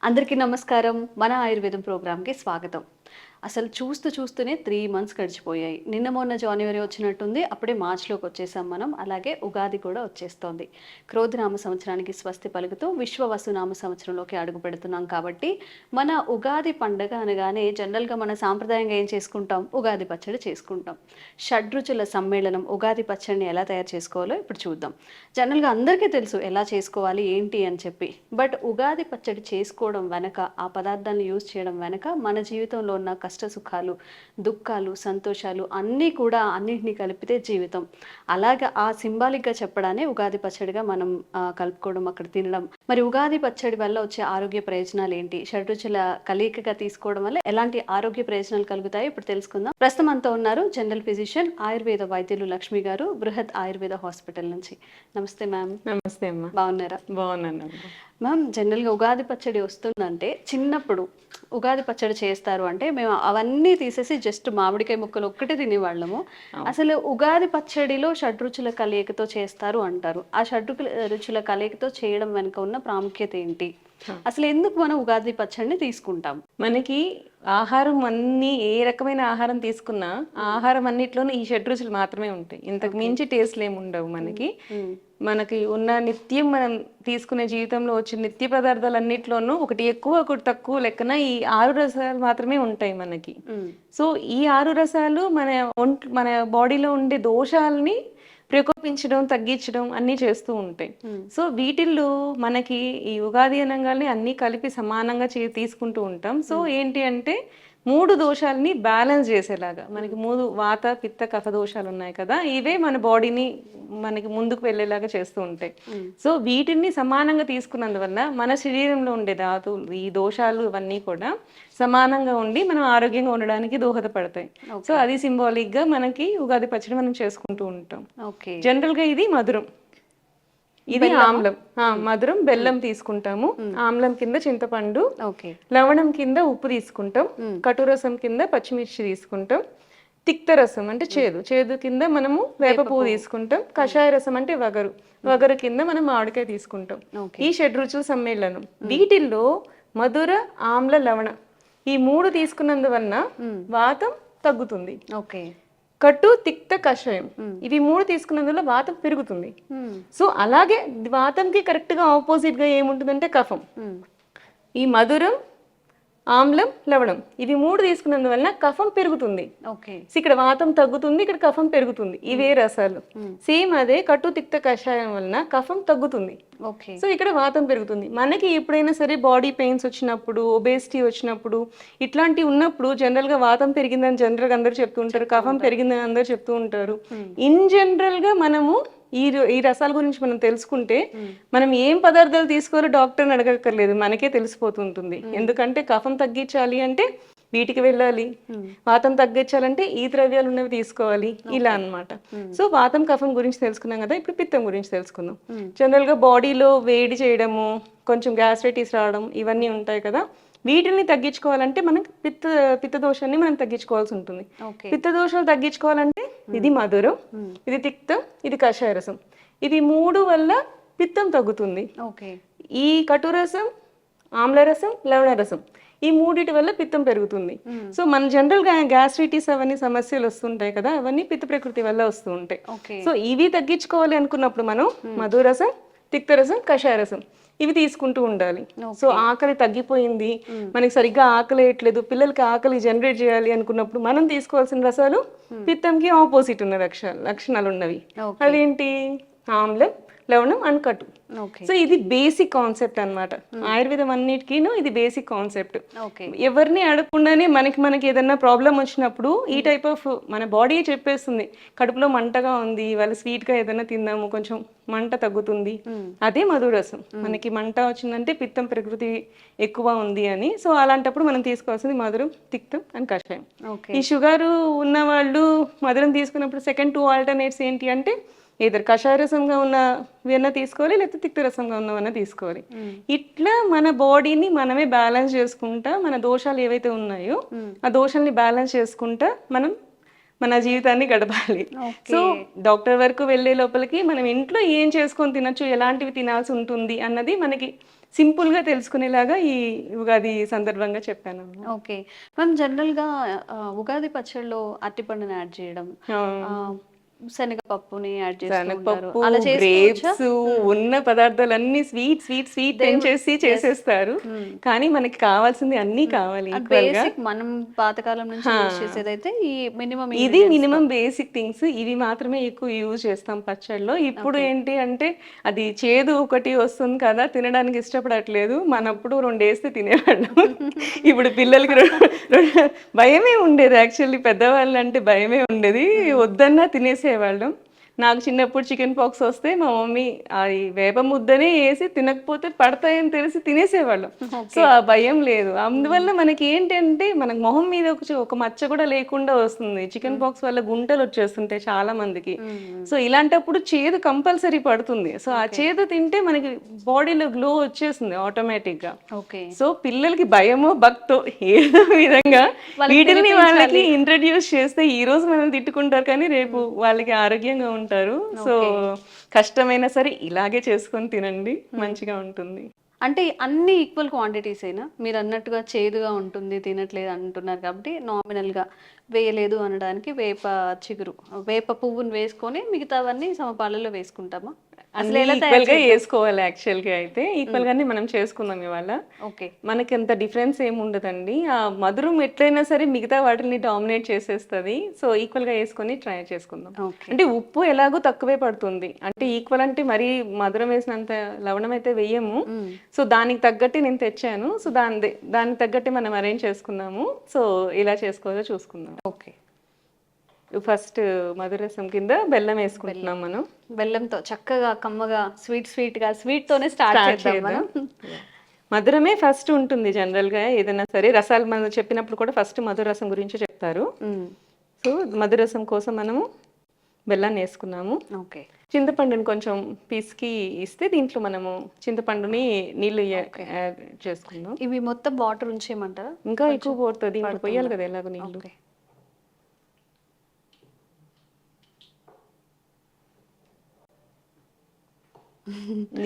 అందరికీ నమస్కారం. మన ఆయుర్వేదం ప్రోగ్రామ్‌కి స్వాగతం. అసలు చూస్తూనే 3 మంత్స్ గడిచిపోయాయి. నిన్న మొన్న జాన్యువరి వచ్చినట్టుంది. అప్పుడే మార్చ్‌లోకి వచ్చేసాం మనం. అలాగే ఉగాది కూడా వచ్చేస్తోంది. క్రోధినామ సంవత్సరానికి స్వస్తి పలుకుతూ విశ్వవసునామ సంవత్సరంలోకి అడుగు పెడుతున్నాం కాబట్టి మన ఉగాది పండగ అనగానే జనరల్‌గా మన సాంప్రదాయంగా ఏం చేసుకుంటాం? ఉగాది పచ్చడి చేసుకుంటాం. షడ్రుచుల సమ్మేళనం ఉగాది పచ్చడిని ఎలా తయారు చేసుకోవాలో ఇప్పుడు చూద్దాం. జనరల్‌గా అందరికీ తెలుసు ఎలా చేసుకోవాలి, ఏంటి అని చెప్పి. బట్ ఉగాది పచ్చడి చేసుకోవడం వెనక, ఆ పదార్థాలను యూజ్ చేయడం వెనక మన జీవితంలో ఉన్న కష్ట సుఖాలు, దుఃఖాలు, సంతోషాలు అన్నీ కూడా అన్నింటినీ కలిపితే జీవితం. అలాగా ఆ సింబాలిక్‌గా చెప్పడానే ఉగాది పచ్చడిగా మనం కలుపుకోవడం, అక్కడ తినడం. మరి ఉగాది పచ్చడి వల్ల వచ్చే ఆరోగ్య ప్రయోజనాలు ఏంటి? షడ్‌రుచుల కలయికగా తీసుకోవడం వల్ల ఎలాంటి ఆరోగ్య ప్రయోజనాలు కలుగుతాయో ఇప్పుడు తెలుసుకుందాం. ప్రస్తుతం మనతో ఉన్నారు జనరల్ ఫిజిషియన్, ఆయుర్వేద వైద్యులు లక్ష్మి గారు, బృహత్ ఆయుర్వేద హాస్పిటల్ నుంచి. నమస్తే మ్యామ్. నమస్తే అమ్మా. బాగున్నారా? బాగున్నానమ్మా. మ్యామ్, జనరల్‌గా ఉగాది పచ్చడి వస్తుందంటే చిన్నప్పుడు ఉగాది పచ్చడి చేస్తారు అంటే మేము అవన్నీ తీసేసి జస్ట్ మామిడికాయ ముక్కలు ఒక్కటే తినేవాళ్ళము. అసలు ఉగాది పచ్చడిలో షడ్రుచుల కలయికతో చేస్తారు అంటారు. ఆ రుచుల కలయికతో చేయడం వెనుక ఉన్న ప్రాముఖ్యత ఏంటి? అసలు ఎందుకు మనం ఉగాది పచ్చడిని తీసుకుంటాం? మనకి ఆహారం అన్ని ఏ రకమైన ఆహారం తీసుకున్నా ఆహారం అన్నిట్లోనూ ఈ షడ్రుచులు మాత్రమే ఉంటాయి. ఇంతకు మించి టేస్ట్లు ఏమి ఉండవు మనకి. మనకి ఉన్న నిత్యం మనం తీసుకునే జీవితంలో వచ్చే నిత్య పదార్థాలన్నిట్లోనూ ఒకటి ఎక్కువ ఒకటి తక్కువ లెక్కన ఈ 6 రసాలు మాత్రమే ఉంటాయి మనకి. సో ఈ 6 రసాలు మన బాడీలో ఉండే దోషాలని ప్రకోపించడం, తగ్గించడం అన్నీ చేస్తూ ఉంటాయి. సో వీటిల్లో మనకి ఈ ఉగాది అనగానే అన్నీ కలిపి సమానంగా తీసుకుంటూ ఉంటాం. సో ఏంటి అంటే 3 దోషాలని బ్యాలెన్స్ చేసేలాగా మనకి 3 వాత, పిత్త, కఫ దోషాలు ఉన్నాయి కదా, ఇవే మన బాడీని మనకి ముందుకు వెళ్ళేలాగా చేస్తూ ఉంటాయి. సో వీటిని సమానంగా తీసుకున్నందువల్ల మన శరీరంలో ఉండే ధాతువులు, ఈ దోషాలు ఇవన్నీ కూడా సమానంగా ఉండి మనం ఆరోగ్యంగా ఉండడానికి దోహదపడతాయి. సో అది సింబాలిక్ గా మనకి ఉగాది పచ్చడి మనం చేసుకుంటూ ఉంటాం. జనరల్ గా ఇది మధురం, ఇది ఆమ్లం. మధురం బెల్లం తీసుకుంటాము, ఆమ్లం కింద చింతపండు, లవణం కింద ఉప్పు తీసుకుంటాం, కటురసం కింద పచ్చిమిర్చి తీసుకుంటాం, తిక్త రసం అంటే చేదు కింద మనము వేప పువ్వు తీసుకుంటాం, కషాయ రసం అంటే వగరు కింద మనం మామిడికాయ తీసుకుంటాం. ఈ షడ్రుచుల సమ్మేళనం. వీటిల్లో మధుర, ఆమ్ల, లవణ ఈ 3 తీసుకున్నందువలన వాతం తగ్గుతుంది. కట్టు, తిక్త, కషాయం ఇవి 3 తీసుకున్నందువల్ల వాతం పెరుగుతుంది. సో అలాగే వాతంకి కరెక్ట్ గా ఆపోజిట్ గా ఏముంటుందంటే కఫం. ఈ మధురం, ఆమ్లం, లవణం ఇవి 3 తీసుకున్నందువలన కఫం పెరుగుతుంది. ఇక్కడ వాతం తగ్గుతుంది, ఇక్కడ కఫం పెరుగుతుంది. ఇవే రసాలు. సేమ్ అదే కట్టు, తిక్త, కషాయం వలన కఫం తగ్గుతుంది. సో ఇక్కడ వాతం పెరుగుతుంది. మనకి ఎప్పుడైనా సరే బాడీ పెయిన్స్ వచ్చినప్పుడు, ఒబేసిటీ వచ్చినప్పుడు, ఇట్లాంటివి ఉన్నప్పుడు జనరల్ గా వాతం పెరిగిందని జనరల్ గా అందరూ చెప్తూ ఉంటారు, కఫం పెరిగిందని అందరూ చెప్తూ ఉంటారు. ఇన్ జనరల్ గా మనము ఈ రసాల గురించి మనం తెలుసుకుంటే మనం ఏం పదార్థాలు తీసుకోవాలో డాక్టర్ని అడగక్కర్లేదు, మనకే తెలిసిపోతుంటుంది. ఎందుకంటే కఫం తగ్గించాలి అంటే వీటికి వెళ్ళాలి, వాతం తగ్గించాలంటే ఈ ద్రవ్యాలు ఉన్నవి తీసుకోవాలి, ఇలా అన్నమాట. సో వాతం కఫం గురించి తెలుసుకున్నాం కదా, ఇప్పుడు పిత్తం గురించి తెలుసుకుందాం. జనరల్ గా బాడీలో వేడి చేయడము, కొంచెం గ్యాస్ట్రైటిస్ రావడం ఇవన్నీ ఉంటాయి కదా, వీటిని తగ్గించుకోవాలంటే మనం పిత్త దోషాన్ని మనం తగ్గించుకోవాల్సి ఉంటుంది. పిత్త దోషాలు తగ్గించుకోవాలంటే ఇది మధురం, ఇది తిక్తం, ఇది కషాయ రసం. ఇవి 3 వల్ల పిత్తం తగ్గుతుంది. ఈ కటురసం, ఆమ్లరసం, లవణ రసం ఈ 3 వల్ల పిత్తం పెరుగుతుంది. సో మన జనరల్ గా గ్యాస్ట్రైటిస్ అవన్నీ సమస్యలు వస్తుంటాయి కదా, అవన్నీ పిత్త ప్రకృతి వల్ల వస్తూ ఉంటాయి. సో ఇవి తగ్గించుకోవాలి అనుకున్నప్పుడు మనం మధురసం, తిక్తరసం, కషాయ రసం ఇవి తీసుకుంటూ ఉండాలి. సో ఆకలి తగ్గిపోయింది, మనకి సరిగ్గా ఆకలి వేయట్లేదు, పిల్లలకి ఆకలి జనరేట్ చేయాలి అనుకున్నప్పుడు మనం తీసుకోవాల్సిన రసాలు పిత్తంకి ఆపోజిట్ ఉన్న లక్షణాలు ఉన్నవి. అదేంటి? ఆమ్లం, లవణం అండ్ కటు. సో ఇది బేసిక్ కాన్సెప్ట్ అన్నమాట. ఆయుర్వేదం అన్నిటికీను ఇది బేసిక్ కాన్సెప్ట్. ఎవరిని అడగకుండానే మనకి ఏదన్నా ప్రాబ్లం వచ్చినప్పుడు ఈ టైప్ ఆఫ్ మన బాడీ చెప్పేస్తుంది, కడుపులో మంటగా ఉంది, ఇవాళ స్వీట్ గా ఏదైనా తిందాము, కొంచెం మంట తగ్గుతుంది. అదే మధురసం. మనకి మంట వచ్చిందంటే పిత్తం ప్రకృతి ఎక్కువ ఉంది అని. సో అలాంటప్పుడు మనం తీసుకోవాల్సింది మధురం, తిక్తం అండ్ కషాయం. ఈ షుగర్ ఉన్న వాళ్ళు మధురం తీసుకున్నప్పుడు సెకండ్ 2 ఆల్టర్నేట్స్ ఏంటి అంటే ఏదో కషాయ రసంగా ఉన్నవన్నా తీసుకోవాలి, లేకపోతే తిక్త రసంగా ఉన్నవన్నా తీసుకోవాలి. ఇట్లా మన బాడీని మనమే బ్యాలెన్స్ చేసుకుంటా, మన దోషాలు ఏవైతే ఉన్నాయో ఆ దోషాలని బ్యాలెన్స్ చేసుకుంటా మనం మన జీవితాన్ని గడపాలి. ఓకే. సో డాక్టర్ వరకు వెళ్ళే లోపలికి మనం ఇంట్లో ఏం చేసుకొని తినొచ్చు, ఎలాంటివి తినాల్సి ఉంటుంది అన్నది మనకి సింపుల్గా తెలుసుకునేలాగా ఈ ఉగాది సందర్భంగా చెప్పాను. ఓకే. మనం జనరల్‌గా ఉగాది పచ్చడిలో అరటిపండుని యాడ్ చేయడం, ఆహ్, శనగపప్పుని యాడ్ చేస్తూ ఉంటారు. శనగపప్పు, అలా చేసుకోవచ్చా? గ్రేప్స్, ఉన్న పదార్థాలన్నీ స్వీట్ స్వీట్ స్వీట్ పెంచేసి చేసేస్తారు. కానీ మనకి కావాల్సింది అన్నీ కావాలి అది ఈక్వల్ గా. బేసిక్ మనం పాతకాలం నుంచి యూజ్ చేసేదైతే ఈ మినిమం ఇది మినిమం బేసిక్ థింగ్స్, ఇవి మాత్రమే ఎక్కువ యూజ్ చేస్తాం పచ్చళ్ళలో. ఇప్పుడు ఏంటి అంటే అది చేదు ఒకటి వస్తుంది కదా, తినడానికి ఇష్టపడట్లేదు. మనప్పుడు 2 వేస్తే తినేవాళ్ళం. ఇప్పుడు పిల్లలకి భయమే ఉండేది. యాక్చువల్లీ పెద్దవాళ్ళు అంటే భయమే ఉండేది, వద్దన్నా తినేసేవాళ్ళం. నాకు చిన్నప్పుడు చికెన్ పాక్స్ వస్తే మా మమ్మీ అది వేప ముద్దనే వేసి తినకపోతే పడతాయని తెలిసి తినేసేవాళ్ళం. సో ఆ భయం లేదు. అందువల్ల మనకి ఏంటంటే మనకు మొహం మీద ఒక మచ్చ కూడా లేకుండా వస్తుంది. చికెన్ పాక్స్ వల్ల గుంటలు వచ్చేస్తుంటాయి చాలా మందికి. సో ఇలాంటప్పుడు చేదు కంపల్సరీ పడుతుంది. సో ఆ చేదు తింటే మనకి బాడీలో గ్లో వచ్చేస్తుంది ఆటోమేటిక్ గా. ఓకే. సో పిల్లలకి భయమో భక్తో ఏదో విధంగా వీటిని వాళ్ళకి ఇంట్రడ్యూస్ చేస్తే ఈ రోజు మనం తిట్టుకుంటారు కానీ రేపు వాళ్ళకి ఆరోగ్యంగా ఉంటారు. సో కష్టమైనా సరే ఇలాగే చేసుకొని తినండి, మంచిగా ఉంటుంది. అంటే అన్ని ఈక్వల్ క్వాంటిటీస్ అయినా మీరు అన్నట్టుగా చేదుగా ఉంటుంది తినట్లేదు అంటున్నారు కాబట్టి నామినల్గా వేయలేదు అనడానికి వేప చిగురు, వేప పువ్వును వేసుకొని మిగతావన్నీ సమపాలలో వేసుకుంటామా? అసలు ఎలా ఈక్వల్ గా వేసుకోవాలి. యాక్చువల్ గా అయితే ఈక్వల్ గానే మనం చేసుకుందాం ఇవాళ. ఓకే. మనకి అంత డిఫరెన్స్ ఏమి ఉండదండి. ఆ మధురం ఎట్లయినా సరే మిగతా వాటిని డామినేట్ చేసేస్తుంది. సో ఈక్వల్ గా వేసుకొని ట్రై చేసుకుందాం. అంటే ఉప్పు ఎలాగో తక్కువే పడుతుంది. అంటే ఈక్వల్ అంటే మరీ మధురం వేసినంత లవణం అయితే వేయము. సో దానికి తగ్గట్టు నేను తెచ్చాను. సో దానికి తగ్గట్టు మనం అరేంజ్ చేసుకున్నాము. సో ఇలా చేసుకోవాలో చూసుకుందాం. ఓకే. ఫస్ట్ మధురసం కింద బెల్లం వేసుకుంటున్నాం మనం. బెల్లంతో చక్కగా కమ్మగా స్వీట్ తోనే స్టార్ట్ చేద్దాం మనం. మధురమే ఫస్ట్ ఉంటుంది జనరల్ గా ఏదైనా సరే. రసాలు మనం చెప్పినప్పుడు కూడా ఫస్ట్ మధురసం గురించి చెప్తారు. సో మధురసం కోసం మనము బెల్లాన్ని వేసుకున్నాము. ఓకే. చింతపండుని కొంచెం పిసికి ఇస్తే దీంట్లో మనము చింతపండుని నీళ్లు చేసుకుందాం. ఇవి మొత్తం వాటర్ ఉంచేయమంటారా? ఇంకా ఎక్కువ పోతుంది, దీంట్లో పోయాలి కదా ఎలాగో నీళ్లు.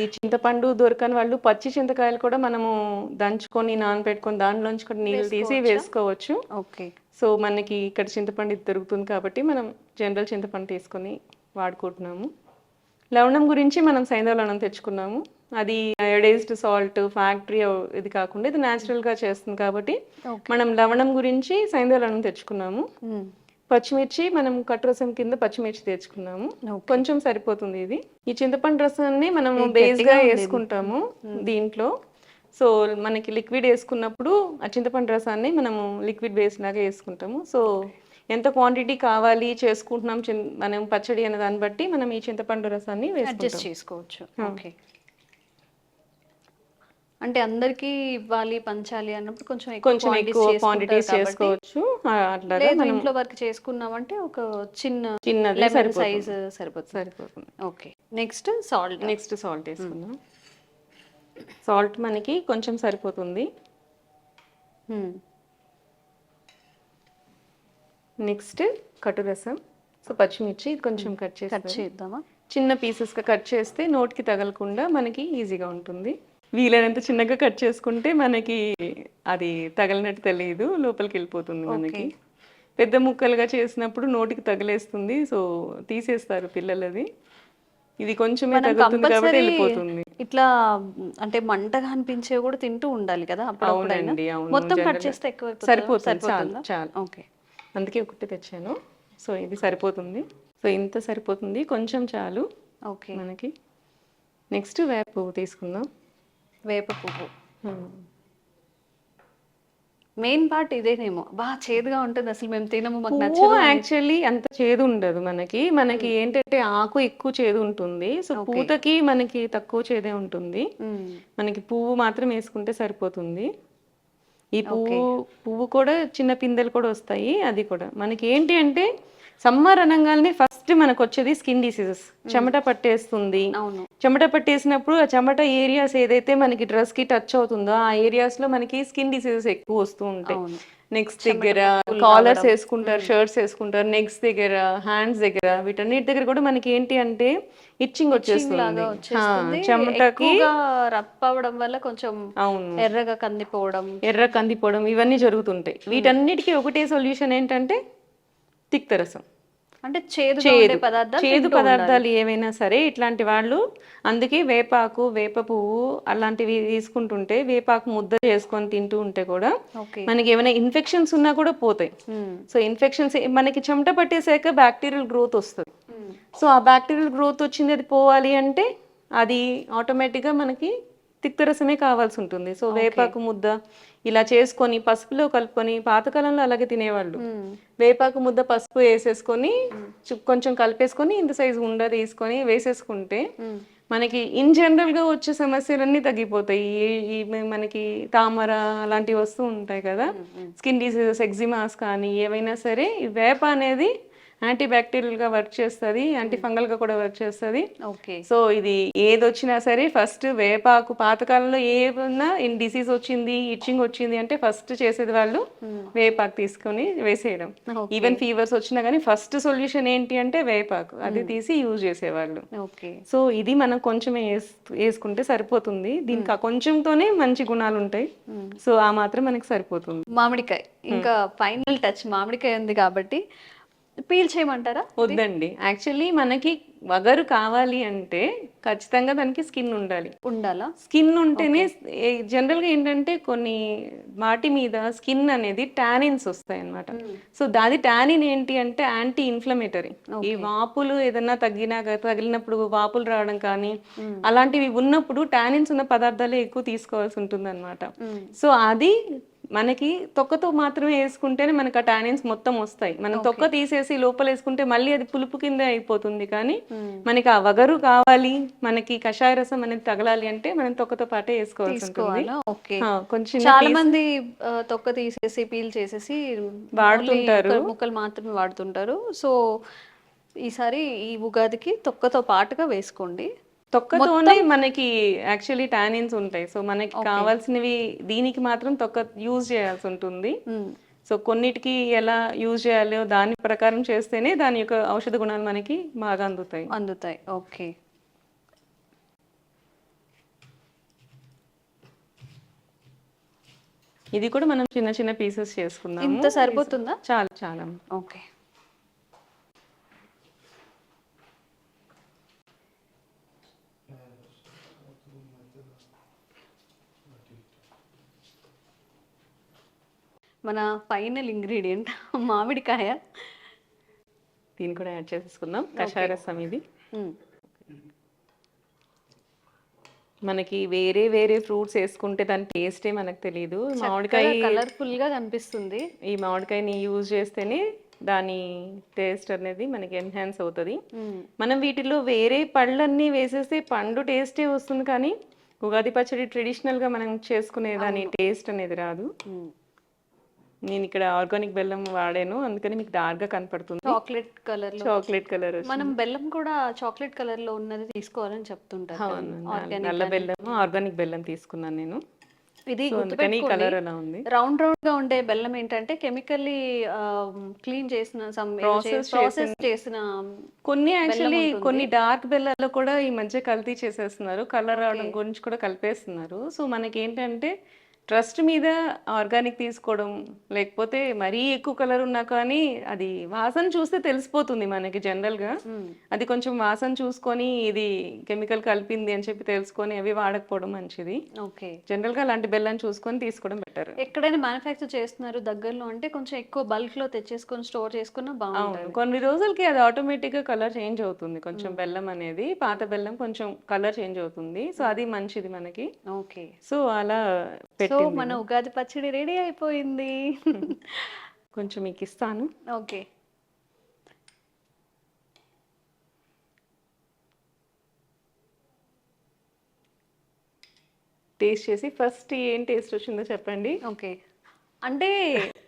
ఈ చింతపండు దొరకని వాళ్ళు పచ్చి చింతకాయలు కూడా మనము దంచుకొని నానబెట్టుకొని దాంట్లోంచి కూడా నీళ్ళు తీసి వేసుకోవచ్చు. ఓకే. సో మనకి ఇక్కడ చింతపండు ఇది దొరుకుతుంది కాబట్టి మనం జనరల్ చింతపండు తీసుకొని వాడుకుంటున్నాము. లవణం గురించి మనం సైంధవ లవణం తెచ్చుకున్నాము. అది అయోడైజ్డ్ సాల్ట్ ఫ్యాక్టరీ ఇది కాకుండా ఇది న్యాచురల్గా చేస్తుంది కాబట్టి మనం లవణం గురించి సైంధవ లవణం తెచ్చుకున్నాము. పచ్చిమిర్చి మనం కట్టు రసం కింద పచ్చిమిర్చి తెచ్చుకున్నాము. కొంచెం సరిపోతుంది ఇది. ఈ చింతపండు రసాన్ని మనం బేస్ గా వేసుకుంటాము దీంట్లో. సో మనకి లిక్విడ్ వేసుకున్నప్పుడు ఆ చింతపండు రసాన్ని మనము లిక్విడ్ బేస్ లాగా వేసుకుంటాము. సో ఎంత క్వాంటిటీ కావాలి చేసుకుంటున్నాం మనం పచ్చడి అనే దాన్ని బట్టి మనం ఈ చింతపండు రసాన్ని అడ్జస్ట్ చేసుకోవచ్చు. ఓకే. అంటే అందరికి ఇవ్వాలి పంచాలి అన్నప్పుడు కొంచెం ఎక్కువ క్వాంటిటీస్ చేసుకోవచ్చు. అట్లా ఇంట్లో వరకు చేసుకున్నామంటే ఒక చిన్న లెమన్ సైజ్ సరిపోతుంది. ఓకే. నెక్స్ట్ సాల్ట్ వేసుకుందాం. సాల్ట్ మనకి కొంచెం సరిపోతుంది. నెక్స్ట్ కట్టు రసం. సో పచ్చిమిర్చి ఇది కొంచెం కట్ చేద్దామా? చిన్న పీసెస్ గా కట్ చేస్తే నోటికి తగలకుండా మనకి ఈజీగా ఉంటుంది. వీలైనంత చిన్నగా కట్ చేసుకుంటే మనకి అది తగలినట్టు తెలియదు, లోపలికి వెళ్ళిపోతుంది మనకి. పెద్ద ముక్కలుగా చేసినప్పుడు నోటికి తగిలేస్తుంది, సో తీసేస్తారు పిల్లలది. ఇది కొంచెమే తగులుతుంది కాబట్టి వెళ్ళిపోతుంది. ఇట్లా అంటే మంటగా అనిపించే కూడా తింటూ ఉండాలి కదా. అవునండి, అవును. మొత్తం కట్ చేస్తే ఎక్కువ సరిపోతుంది, చాలు. ఓకే. అందుకే ఒకటి తెచ్చాను. సో ఇది సరిపోతుంది. సో ఇంత సరిపోతుంది, కొంచెం చాలు. ఓకే. మనకి నెక్స్ట్ వేప పువ్వు తీసుకుందాం. వేప పువ్వు మెయిన్ పార్ట్ ఇదేనేమో. బాగా చేదుగా ఉంటుంది, అసలు మేము తినము, మాకు నచ్చదు. యాక్చువల్లీ అంత చేదు ఉండదు మనకి ఏంటంటే ఆకు ఎక్కువ చేదు ఉంటుంది. సో పూతకి మనకి తక్కువ చేదే ఉంటుంది. మనకి పువ్వు మాత్రం వేసుకుంటే సరిపోతుంది. ఈ పువ్వు కూడా చిన్న పిందెలు కూడా వస్తాయి. అది కూడా మనకి ఏంటి అంటే సమ్మర్ అనగానే ఫస్ట్ మనకు వచ్చేది స్కిన్ డిసీజెస్. చెమట పట్టేస్తుంది. అవును. చెమట పట్టేసినప్పుడు ఆ చెమట ఏరియాస్ ఏదైతే మనకి డ్రెస్ కి టచ్ అవుతుందో ఆ ఏరియాస్ లో మనకి స్కిన్ డిసీజెస్ ఎక్కువ వస్తూ ఉంటాయి. అవును. నెక్స్ చెమట దగ్గర పప్పులు కాలర్స్ రావడం. వేసుకుంటారు, షర్ట్స్ వేసుకుంటారు, నెక్స్ దగ్గర, హ్యాండ్స్ దగ్గర, వీటన్నిటి దగ్గర కూడా మనకి ఏంటి అంటే ఇచ్చింగ్ ఇచ్చింగ్ లాగా వచ్చేస్తుంది. వచ్చేస్తుంది. చెమటకి ఎక్కువగా రబ్ అవ్వడం వల్ల కొంచెం అవును ఎర్రగా కందిపోవడం. ఎర్ర కందిపోవడం ఇవన్నీ జరుగుతుంటాయి. వీటన్నిటికీ ఒకటే సొల్యూషన్ ఏంటంటే తిక్తరసం. అంటే చేదుగా ఉండే పదార్థాలు చేదు తింటూ ఉండాలి. పదార్థాలు ఏవైనా సరే ఇట్లాంటి వాళ్ళు, అందుకే వేపాకు, వేప పువ్వు అలాంటివి తీసుకుంటుంటే, వేపాకు ముద్ద చేసుకొని తింటూ ఉంటే కూడా ఓకే. మనకి ఏమైనా ఇన్ఫెక్షన్స్ ఉన్నా కూడా పోతాయి. సో ఇన్ఫెక్షన్స్ మనకి చెమట పట్టేసాక బ్యాక్టీరియల్ గ్రోత్ వస్తుంది. సో ఆ బ్యాక్టీరియల్ గ్రోత్ వచ్చింది అది పోవాలి అంటే అది ఆటోమేటిక్గా మనకి తిక్తరసమే కావాల్సి ఉంటుంది. సో వేపాకు ముద్ద ఇలా చేసుకొని పసుపులో కలుపుకొని, పాతకాలంలో అలాగే తినేవాళ్ళు. వేపాకు ముద్ద పసుపు వేసేసుకొని కొంచెం కలిపేసుకొని ఇంత సైజు ఉండ తీసుకొని వేసేసుకుంటే మనకి ఇన్ జనరల్ గా వచ్చే సమస్యలన్నీ తగ్గిపోతాయి. మనకి తామర అలాంటివి వస్తూ ఉంటాయి కదా, స్కిన్ డిసీజెస్, ఎగ్జిమాస్ కానీ ఏవైనా సరే ఈ వేప అనేది యాంటీ బ్యాక్టీరియల్ గా వర్క్ చేస్తుంది, యాంటీ ఫంగల్ గా కూడా వర్క్ చేస్తుంది. ఓకే. సో ఇది ఏది వచ్చినా సరే ఫస్ట్ వేపాకు, పాతకాలంలో ఏమన్నా డిసీజ్ వచ్చింది, ఇచ్చింగ్ వచ్చింది అంటే ఫస్ట్ చేసేది వాళ్ళు వేపాకు తీసుకొని వేసేయడం. ఈవెన్ ఫీవర్స్ వచ్చినా కానీ ఫస్ట్ సొల్యూషన్ ఏంటి అంటే వేపాకు, అది తీసి యూజ్ చేసేవాళ్ళు. ఓకే. సో ఇది మనం కొంచెం వేసుకుంటే సరిపోతుంది. దీనికి ఆ కొంచెంతోనే మంచి గుణాలు ఉంటాయి. సో ఆ మాత్రం మనకి సరిపోతుంది. మామిడికాయ ఇంకా ఫైనల్ టచ్ మామిడికాయ ఉంది కాబట్టి పీల్ చేయమంటారా? వద్దండి, యాక్చువల్లీ మనకి వగరు కావాలి అంటే ఖచ్చితంగా దానికి స్కిన్ ఉండాలా? స్కిన్ ఉంటేనే జనరల్ గా ఏంటంటే కొన్ని వాటి మీద స్కిన్ అనేది టానిన్స్ వస్తాయి అన్నమాట. సో దాని టానిన్ ఏంటి అంటే యాంటీ ఇన్ఫ్లమేటరీ. ఈ వాపులు ఏదన్నా తగిలినప్పుడు వాపులు రావడం కానీ అలాంటివి ఉన్నప్పుడు టానిన్స్ ఉన్న పదార్థాలే ఎక్కువ తీసుకోవాల్సి ఉంటుంది అనమాట. సో అది మనకి తొక్కతో మాత్రమే వేసుకుంటేనే మనకి ఆ టానిన్స్ మొత్తం వస్తాయి. మనం తొక్క తీసేసి లోపల వేసుకుంటే మళ్ళీ అది పులుపు కింద అయిపోతుంది. కానీ మనకి ఆ వగరు కావాలి, మనకి కషాయ రసం అనేది తగలాలి అంటే మనం తొక్కతో పాటే వేసుకోవాల్సి ఉంటుంది. కొంచెం చాలా మంది తొక్క తీసేసి పీల్ చేసేసి వాడుతుంటారు, ముక్కలు మాత్రమే వాడుతుంటారు. సో ఈసారి ఈ ఉగాదికి తొక్కతో పాటుగా వేసుకోండి. తొక్కతోనే మనకి యాక్చువల్లీ టానిన్స్ ఉంటాయి. సో మనకి కావాల్సినవి దీనికి మాత్రం తొక్క యూజ్ చేయాల్సి ఉంటుంది. సో కొన్నిటికి ఎలా యూజ్ చేయాలో దాని ప్రకారం చేస్తేనే దాని యొక్క ఔషధ గుణాలు మనకి బాగా అందుతాయి. ఓకే. ఇది కూడా మనం చిన్న చిన్న పీసెస్ చేసుకుందాం. ఇంత సరిపోతుందా? చాలా చాలా. ఓకే. మన ఫైనల్ ఇంగ్రీడియంట్ మామిడికాయ. దీన్ని కూడా యాడ్ చేసేసుకుందాం. కషాయ రసం ఇది. మనకి వేరే వేరే ఫ్రూట్స్ వేసుకుంటే దాని టేస్టే మనకు తెలియదు. మామిడికాయ కలర్ఫుల్ గా కనిపిస్తుంది. ఈ మామిడికాయని యూజ్ చేస్తేనే దాని టేస్ట్ అనేది మనకి ఎన్హాన్స్ అవుతుంది. మనం వీటిలో వేరే పళ్ళన్నీ వేసేస్తే పండు టేస్టే వస్తుంది, కానీ ఉగాది పచ్చడి ట్రెడిషనల్ గా మనం చేసుకునే దాని టేస్ట్ అనేది రాదు. నేను ఇక్కడ ఆర్గానిక్ బెల్లం వాడాను, అందుకని మీకు డార్క్ గా కనపడుతుంది. Chocolate colour. మనం బెల్లం కూడా చాక్లెట్ కలర్ లో ఉన్నది తీసుకోవాలని చెప్తుంటారు. నల్ల బెల్లం, ఆర్గానిక్ బెల్లం తీసుకున్నాను నేను. ఇది కలర్ అలా ఉంది. రౌండ్ రౌండ్ గా ఉండే బెల్లం ఏంటంటే కెమికల్లీ క్లీన్ చేసిన ప్రాసెస్ చేసిన కొన్ని యాక్చువల్లీ కొన్ని డార్క్ బెల్లాల్లో కూడా ఈ మధ్య కల్తీ చేసేస్తున్నారు, కలర్ రావడం గురించి కూడా కలిపేస్తున్నారు. సో మనకి ఏంటంటే ట్రస్ట్ మీద ఆర్గానిక్ తీసుకోవడం, లేకపోతే మరీ ఎక్కువ కలర్ ఉన్నా కానీ అది వాసన చూస్తే తెలిసిపోతుంది మనకి జనరల్ గా. అది కొంచెం వాసన చూసుకొని ఇది కెమికల్ కలిపింది అని చెప్పి తెలుసుకొని అవి వాడకపోవడం మంచిది. జనరల్ గా అలాంటి బెల్లం చూసుకొని తీసుకోవడం బెటర్. ఎక్కడైనా మ్యానుఫ్యాక్చర్ చేస్తున్నారు దగ్గరలో అంటే కొంచెం ఎక్కువ బల్క్ లో తెచ్చేసుకొని స్టోర్ చేసుకున్నా బాగుంటుంది. కొన్ని రోజులకి అది ఆటోమేటిక్ గా కలర్ చేంజ్ అవుతుంది. కొంచెం బెల్లం అనేది, పాత బెల్లం కొంచెం కలర్ చేంజ్ అవుతుంది. సో అది మంచిది మనకి. సో అలా మన ఉగాది పచ్చడి రెడీ అయిపోయింది. కొంచెం మీకు ఇస్తాను. ఓకే. టేస్ట్ చేసి ఫస్ట్ ఏం టేస్ట్ వచ్చిందో చెప్పండి. ఓకే. అంటే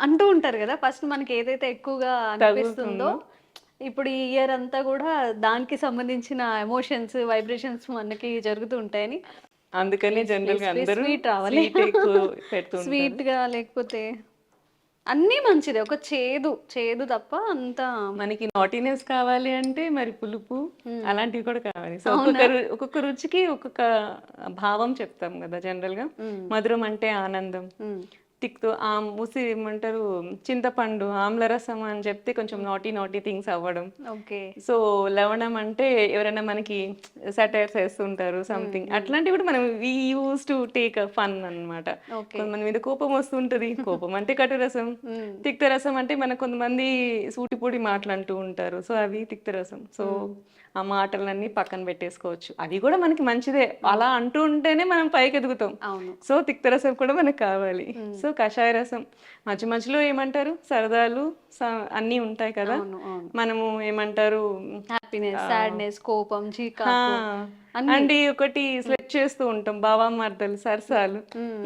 అంటూ ఉంటారు కదా, ఫస్ట్ మనకి ఏదైతే ఎక్కువగా అనిపిస్తుందో ఇప్పుడు ఈ ఇయర్ అంతా కూడా దానికి సంబంధించిన ఎమోషన్స్, వైబ్రేషన్స్ మనకి జరుగుతూ ఉంటాయని అందుకనే జనరల్ గా అందరూ స్వీట్ రావాలి. స్వీట్ ఎక్కువ పెడుతూ ఉంటారు. స్వీట్ గా లేకపోతే అన్నీ మంచిదే. ఒక చేదు, చేదు తప్ప అంతా మనకి నాటినెస్ కావాలి అంటే మరి పులుపు అలాంటివి కూడా కావాలి. సో ఒక్కొక్క రుచికి ఒక్కొక్క భావం చెప్తాం కదా జనరల్ గా. మధురం అంటే ఆనందం, తిక్తో ముసి ఏమంటారు చింతపండు ఆమ్లరసం అని చెప్తే కొంచెం నాటీ నాటీ థింగ్స్ అవ్వడం. ఓకే. సో లవణం అంటే ఎవరైనా మనకి సటైర్స్ వేస్తుంటారు సంథింగ్, అట్లాంటివి కూడా మనం వి యూస్ టు టేక్ ఫన్ అన్నమాట. కొంతమంది మీద కోపం వస్తుంటది, కోపం అంటే కటురసం. తిక్తరసం అంటే మనకు కొంతమంది సూటిపూడి మాటలు అంటూ ఉంటారు, సో అవి తిక్తరసం. సో ఆ మాటలన్నీ పక్కన పెట్టేసుకోవచ్చు, అది కూడా మనకి మంచిదే. అలా అంటూ ఉంటేనే మనం పైకి ఎదుగుతాం. సో తిక్తరసం కూడా మనకు కావాలి. సో కషాయ రసం మధ్య మధ్యలో ఏమంటారు సరదాలు అన్నీ ఉంటాయి కదా. మనము ఏమంటారు హ్యాపీనెస్, సాడ్నెస్, కోపం, చికాకు అండ్ ఒకటి స్లెప్ చేస్తూ ఉంటాం, భావామర్దలు, సరసాలు,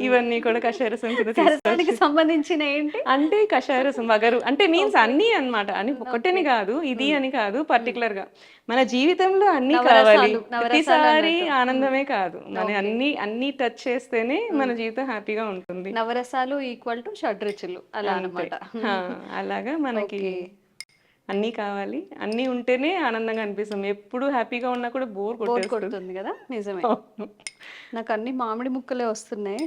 ఇవన్నీ కూడా కషాయ రసం కింద సంబంధించిన ఏంటి అంటే కషాయ రసం వగరు అంటే మీన్స్ అన్ని అన్నమాట. అని ఒకటని కాదు, ఇది అని కాదు, పర్టికులర్ గా మన జీవితంలో అన్ని కావాలి. ప్రతిసారి ఆనందమే కాదు, మన అన్ని టచ్ చేస్తేనే మన జీవితం హ్యాపీగా ఉంటుంది. నవరసాలు ఈక్వల్ టు షడ్రుచులు అలా అన్నమాట. అలాగా మనకి అన్నీ కావాలి, అన్నీ ఉంటేనే ఆనందంగా అనిపిస్తాం. ఎప్పుడు హ్యాపీగా ఉన్నా కూడా బోర్ కొడుతుంది కదా. నిజమే, నాకు అన్ని మామిడి ముక్కలే వస్తున్నాయి.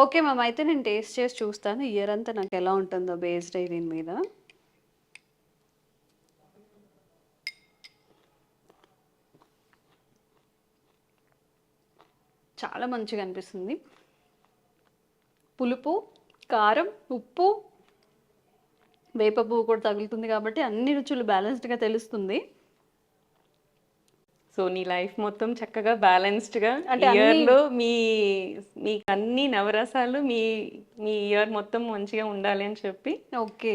ఓకే మ్యామ్, అయితే నేను టేస్ట్ చేసి చూస్తాను ఇయర్ అంతా నాకు ఎలా ఉంటుందో బేస్డ్ అయ్యి దీని మీద. చాలా మంచిగా అనిపిస్తుంది. పులుపు, కారం, ఉప్పు, వేప పువ్వు కూడా తగులుతుంది కాబట్టి అన్ని రుచులు బ్యాలెన్స్డ్గా తెలుస్తుంది. సో నీ లైఫ్ మొత్తం చక్కగా బ్యాలెన్స్డ్గా అంటే ఇయర్లో మీకు అన్ని నవరసాలు మీ ఇయర్ మొత్తం మంచిగా ఉండాలి అని చెప్పి. ఓకే.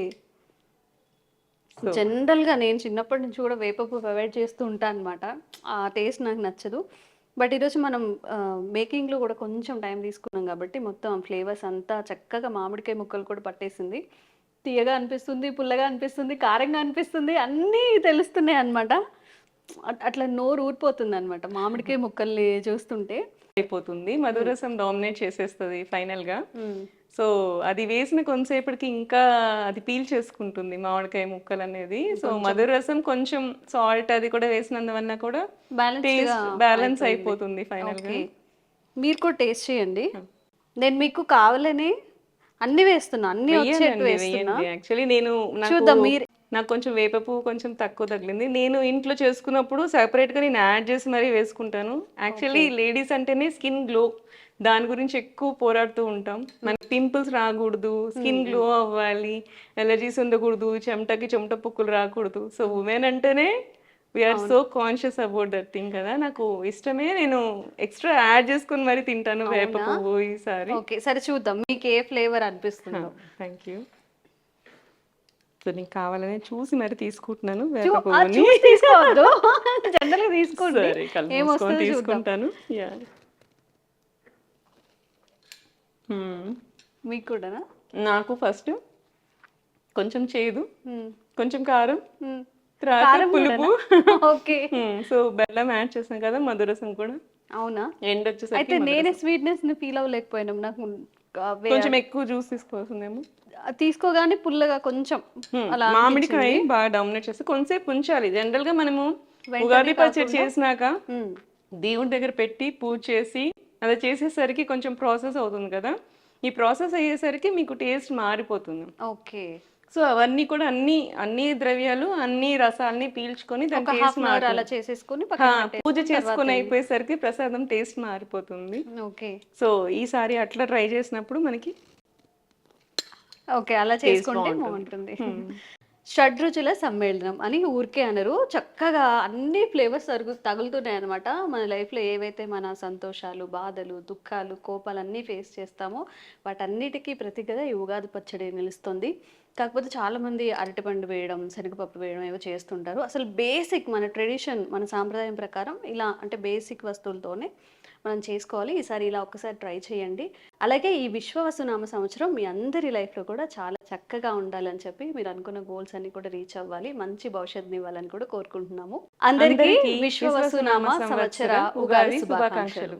జనరల్గా నేను చిన్నప్పటి నుంచి కూడా వేప పువ్వు అవాయిడ్ చేస్తూ ఉంటాను అనమాట. ఆ టేస్ట్ నాకు నచ్చదు. బట్ ఈరోజు మనం మేకింగ్లో కూడా కొంచెం టైం తీసుకున్నాం కాబట్టి మొత్తం ఫ్లేవర్స్ అంతా చక్కగా మామిడికాయ ముక్కలు కూడా పట్టేసింది. తీయగా అనిపిస్తుంది, పుల్లగా అనిపిస్తుంది, కారంగా అనిపిస్తుంది, అన్నీ తెలుస్తున్నాయి అనమాట. అట్లా నోరు ఊరిపోతుంది అనమాట మామిడికాయ ముక్కల్ని చూస్తుంటే. అయిపోతుంది, మధురసం డామినేట్ చేసేస్తుంది ఫైనల్ గా. సో అది వేసిన కొంతసేపటికి ఇంకా అది పీల్ చేసుకుంటుంది మామిడికాయ ముక్కలు అనేది. సో మధురసం కొంచెం సాల్ట్ అది కూడా వేసినందువల్ల కూడా బ్యాలెన్స్ అయిపోతుంది ఫైనల్ గా. మీరు కూడా టేస్ట్ చేయండి. నేను మీకు కావాలని అన్ని వేస్తున్నా, అన్ని వచ్చేట్టు వేస్తున్నా. యాక్చువల్లీ నాకు కొంచెం వేప పువ్వు కొంచెం తక్కువ తగిలింది. నేను ఇంట్లో చేసుకున్నప్పుడు సెపరేట్ గా నేను యాడ్ చేసి మరీ వేసుకుంటాను. యాక్చువల్లీ లేడీస్ అంటేనే స్కిన్ గ్లో, దాని గురించి ఎక్కువ పోరాడుతూ ఉంటాం. మనకి పింపుల్స్ రాకూడదు, స్కిన్ గ్లో అవ్వాలి, ఎలర్జీస్ ఉండకూడదు, చెమట పుక్కులు రాకూడదు. సో ఉమెన్ అంటేనే we are so conscious about that thing కదా. నాకు ఇష్టమే, నేను ఎక్స్ట్రా యాడ్ చేసుకుని మరి తింటాను వేప పువ్వు ఈసారి. ఓకే, సరే చూద్దాం మీకు ఏ ఫ్లేవర్ అనిపిస్తుందో. Thank you. సో నీకు కావాలని చూసి మరి తీసుకుంటున్నాను వేప పువ్వుని. జనరల్గా తీసుకోండి, తీసుకుంటాను. మీకు కూడా నాకు ఫస్ట్ కొంచెం చేదు, కొంచెం కారం, పులుపు. ఓకే. సో బెల్లం యాడ్ చేసాం కదా, మధురసం కూడా. అవునా? ఎండ్ వచ్చేసరికి అయితే నేనే స్వీట్నెస్ ని ఫీల్ అవ్వలేకపోయినాం. నాకు కొంచెం ఎక్కువ జ్యూస్ తీసుకోవాల్సిందేమో. తీసుకోగానే పుల్లగా కొంచెం అలా మామిడికాయ బాగా డామినేట్ చేస్తే కొంతసేపు ఉంచాలి. జనరల్ గా మనము ఉగాది పచ్చడి చేసినాక దేవుడి దగ్గర పెట్టి పూజ చేసి అది చేసేసరికి కొంచెం ప్రాసెస్ అవుతుంది కదా. ఈ ప్రాసెస్ అయ్యేసరికి మీకు టేస్ట్ మారిపోతుంది. ఓకే. సో అవన్నీ కూడా అన్ని ద్రవ్యాలు అన్ని రసాలని పీల్చుకొని దాని టేస్ట్ అలా చేసేసుకొని పూజ చేసుకొని అయిపోయేసరికి ప్రసాదం టేస్ట్ మారిపోతుంది. ఓకే. సో ఈసారి అట్లా ట్రై చేసినప్పుడు మనకి ఓకే అలా చేసుకుంటే బాగుంటుంది. షడ్రుచుల సమ్మేళనం అని ఊరికే అనరు, చక్కగా అన్ని ఫ్లేవర్స్ తగులుతున్నాయి అనమాట. మన లైఫ్లో ఏవైతే మన సంతోషాలు, బాధలు, దుఃఖాలు, కోపాలు అన్నీ ఫేస్ చేస్తామో వాటన్నిటికీ ప్రతిగా ఈ ఉగాది పచ్చడి నిలుస్తుంది. కాకపోతే చాలా మంది అరటిపండు వేయడం, శనగపప్పు వేయడం ఏవో చేస్తుంటారు. అసలు బేసిక్ మన ట్రెడిషన్, మన సాంప్రదాయం ప్రకారం ఇలా అంటే బేసిక్ వస్తువులతోనే మనం చేసుకోవాలి. ఈసారి ఇలా ఒక్కసారి ట్రై చేయండి. అలాగే ఈ విశ్వవసునామ సంవత్సరం మీ అందరి లైఫ్‌లో కూడా చాలా చక్కగా ఉండాలని చెప్పి మీరు అనుకున్న గోల్స్ అన్నీ కూడా రీచ్ అవ్వాలి. మంచి భవిష్యత్తుని ఇవ్వాలని కూడా కోరుకుంటున్నాము. అందరికీ విశ్వవసునామ సంవత్సర ఉగాది శుభాకాంక్షలు.